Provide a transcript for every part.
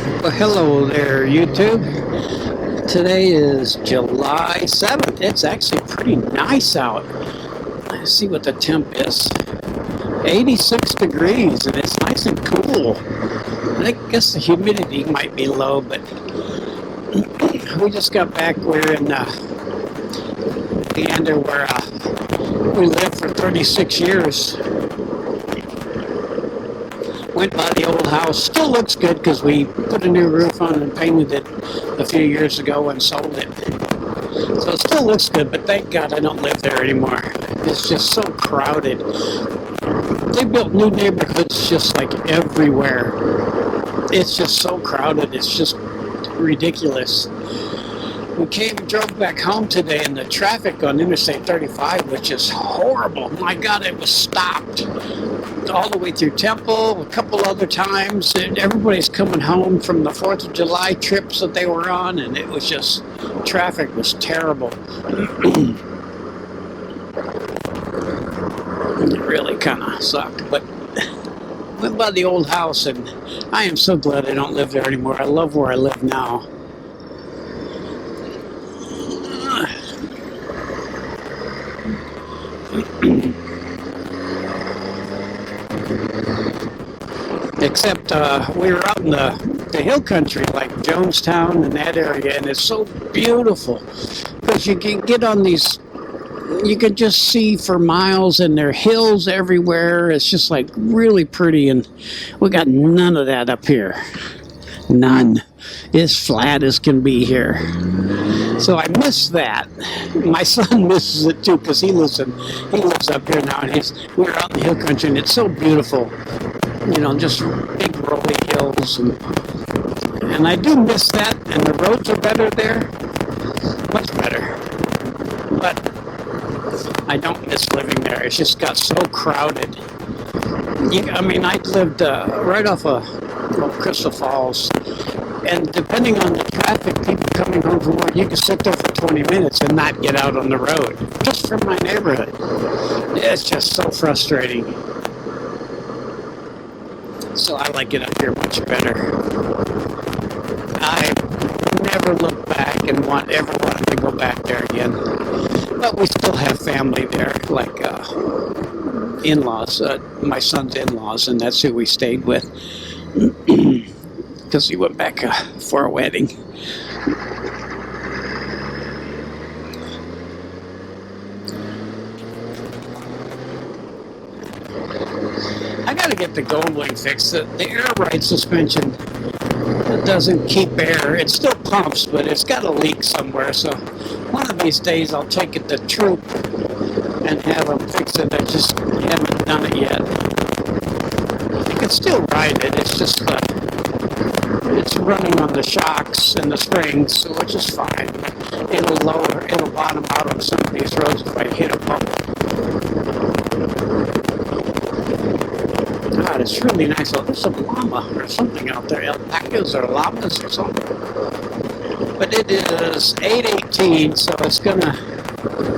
Well, hello there, YouTube. Today is July 7th. It's actually pretty nice out. Let's see what the temp is. 86 degrees, and it's nice and cool. I guess the humidity might be low, but we just got back. We're in the end of where we lived for 36 years. Went by the old house. Still looks good because we put a new roof on and painted it a few years ago and sold it. So it still looks good, but thank God I don't live there anymore. It's just so crowded. They built new neighborhoods just like everywhere. It's just so crowded. It's just ridiculous. We drove back home today, and the traffic on Interstate 35 was just horrible. My God, it was stopped all the way through Temple, a couple other times. And everybody's coming home from the 4th of July trips that they were on, and it was just, traffic was terrible. It really kind of sucked, but went by the old house, and I am so glad I don't live there anymore. I love where I live now. Except we were out in the hill country, like Jonestown and that area, and it's so beautiful because you can get on these, you can just see for miles, and there are hills everywhere. It's just like really pretty, and we got none of that up here. None. It's flat as can be here. So I miss that. My son misses it too because he lives up here now, and we're out in the hill country, and it's so beautiful. You know, just big rolling hills, and I do miss that. And the roads are better there, much better. But I don't miss living there. It's just got so crowded. I mean, I lived right off of Crystal Falls. And depending on the traffic, people coming home from work, you can sit there for 20 minutes and not get out on the road, just from my neighborhood. It's just so frustrating. So I like it up here much better. I never look back and ever wanted to go back there again. But we still have family there, like in-laws, my son's in-laws, and that's who we stayed with. Because he went back for a wedding. I gotta get the Goldwing fixed. The air ride suspension doesn't keep air. It still pumps, but it's got a leak somewhere. So one of these days I'll take it to Troop and have them fix it. I just haven't done it yet. I can still ride it. It's just it's running on the shocks and the springs, so which is fine. It'll bottom out on some of these roads if I hit a bump. God, it's really nice. Oh, there's a llama or something out there. Alpacas or llamas or something. But it is 8:18, so it's gonna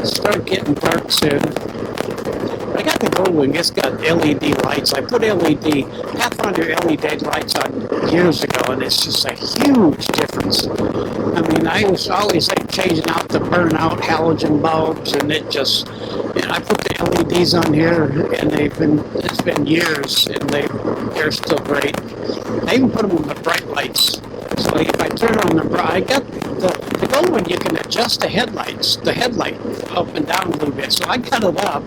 start getting dark soon. I got the Goldwing. It's got LED lights. I put Pathfinder LED lights on years ago, and it's just a huge difference. I mean, I was always like changing out the burnout halogen bulbs, and I put the LEDs on here, and it's been years, and they're still great. I even put them on the bright lights. So if I turn on I got the Goldwing, you can adjust the headlight up and down a little bit. So I cut it up.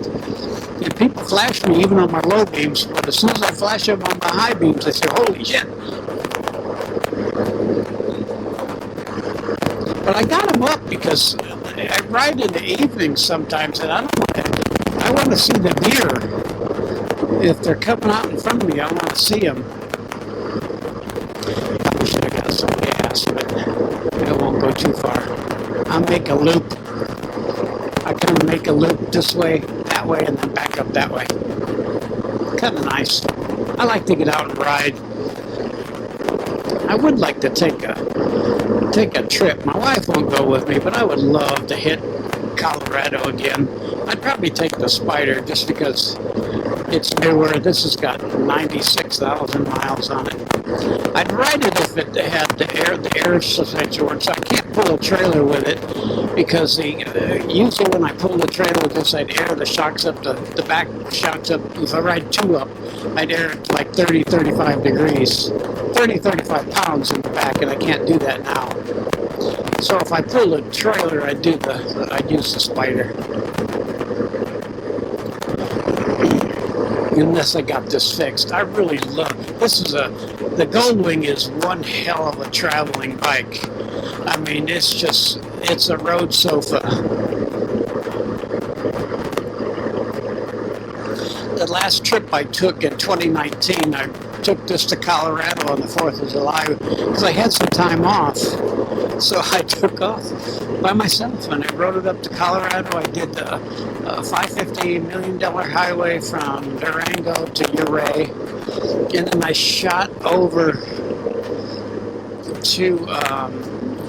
And people flash me even on my low beams, but as soon as I flash up on my high beams, they say, holy shit. But I got them up because I ride in the evenings sometimes, and I want to see the deer. If they're coming out in front of me, I want to see them. I should have got some gas, but it won't go too far. I'll make a loop. I kind of make a loop this way, that way, and then back up that way. Kind of nice. I like to get out and ride. I would like to take a trip. My wife won't go with me, but I would love to hit Colorado again. I'd probably take the Spider just because it's newer. This has got 96,000 miles on it. I'd ride it if it had the air suspension works. I can't pull a trailer with it because usually when I pull the trailer with this, I'd air the shocks up, the back shocks up. If I ride two up, I'd air it like 30, 35 degrees, 30, 35 pounds in the back, and I can't do that now. So if I pull the trailer, I'd use the Spider. Unless I got this fixed. I really love the Goldwing is one hell of a traveling bike. I mean, it's a road sofa. The last trip I took in 2019, I took this to Colorado on the 4th of July because I had some time off. So I took off by myself and I rode it up to Colorado. I did the $550 million highway from Durango to Ouray. And then I shot over to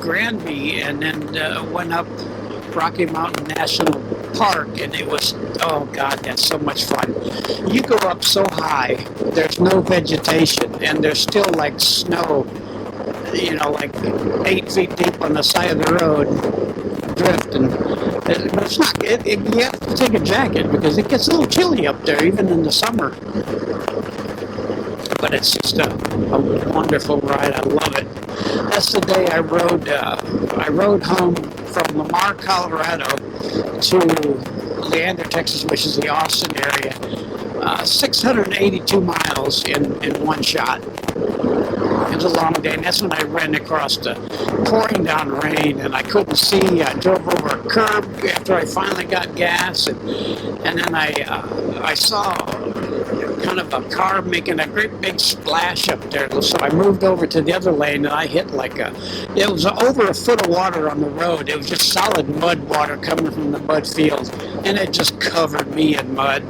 Granby and then went up Rocky Mountain National Park, and it was, oh God, that's so much fun. You go up so high, there's no vegetation, and there's still like snow, like 8 feet deep on the side of the road, drifting. But it's not, you have to take a jacket because it gets a little chilly up there, even in the summer. But it's just a wonderful ride. I love it. That's the day I rode home from Lamar, Colorado to Leander, Texas, which is the Austin area. 682 miles in one shot. It was a long day, and that's when I ran across the pouring down rain, and I couldn't see. I drove over a curb after I finally got gas, and then I saw kind of a car making a great big splash up there. So I moved over to the other lane, and I hit it was over a foot of water on the road. It was just solid mud water coming from the mud field, and it just covered me in mud.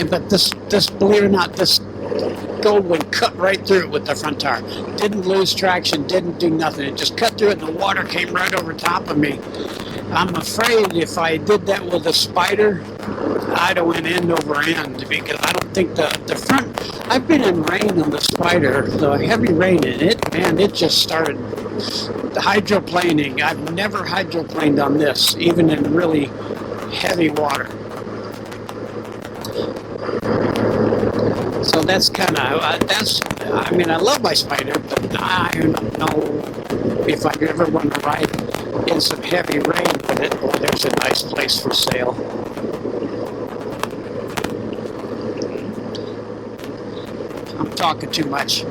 But this believe it or not, this Goldwing cut right through it with the front tire. Didn't lose traction, didn't do nothing. It just cut through it, and the water came right over top of me. I'm afraid if I did that with a Spider, I'd have went end over end because I don't think the front. I've been in rain on the Spider, the heavy rain in it, man. It just started hydroplaning. I've never hydroplaned on this, even in really heavy water. So that's kind of, I mean, I love my Spider, but I don't know if I ever want to ride in some heavy rain with it. Boy, there's a nice place for sale. I'm talking too much.